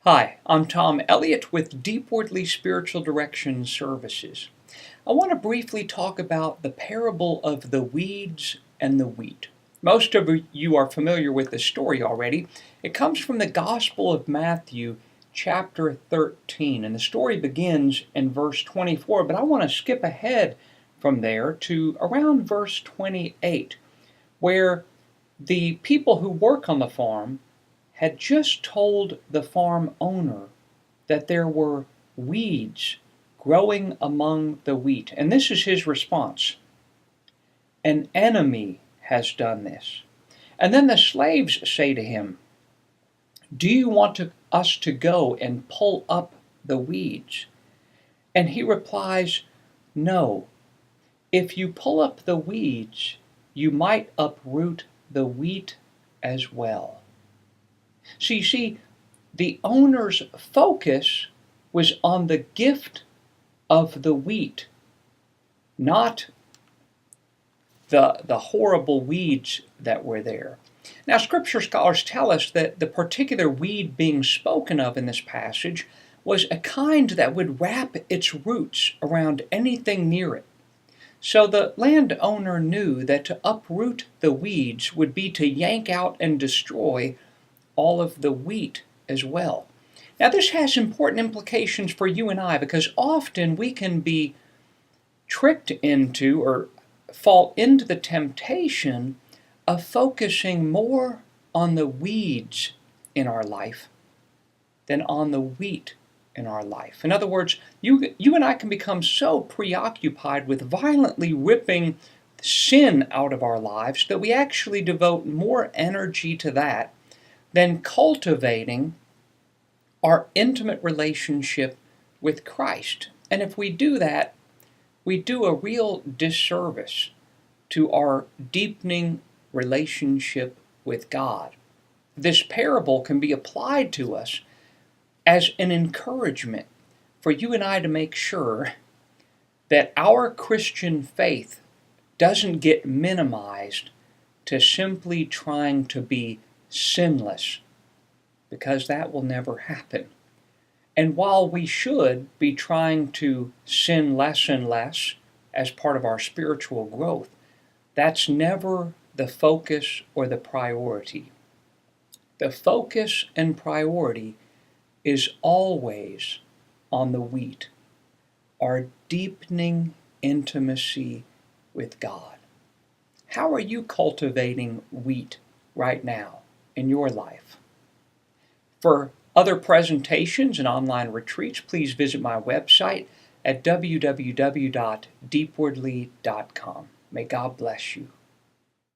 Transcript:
Hi, I'm Tom Elliott with Deepwardly Spiritual Direction Services. I want to briefly talk about the parable of the weeds and the wheat. Most of you are familiar with the story already. It comes from the Gospel of Matthew, chapter 13, and the story begins in verse 24, but I want to skip ahead from there to around verse 28, where the people who work on the farm had just told the farm owner that there were weeds growing among the wheat. And this is his response: "An enemy has done this." And then the slaves say to him, "Do you want us to go and pull up the weeds?" And he replies, "No. If you pull up the weeds, you might uproot the wheat as well." So you see, the owner's focus was on the gift of the wheat, not the horrible weeds that were there. Now, scripture scholars tell us that the particular weed being spoken of in this passage was a kind that would wrap its roots around anything near it. So the landowner knew that to uproot the weeds would be to yank out and destroy all of the wheat as well. Now, this has important implications for you and I, because often we can be tricked into or fall into the temptation of focusing more on the weeds in our life than on the wheat in our life. In other words, you and I can become so preoccupied with violently ripping sin out of our lives that we actually devote more energy to that than cultivating our intimate relationship with Christ. And if we do that, we do a real disservice to our deepening relationship with God. This parable can be applied to us as an encouragement for you and I to make sure that our Christian faith doesn't get minimized to simply trying to be sinless, because that will never happen. And while we should be trying to sin less and less as part of our spiritual growth, that's never the focus or the priority. The focus and priority is always on the wheat, our deepening intimacy with God. How are you cultivating wheat right now in your life? For other presentations and online retreats, please visit my website at www.deepwardly.com. May God bless you.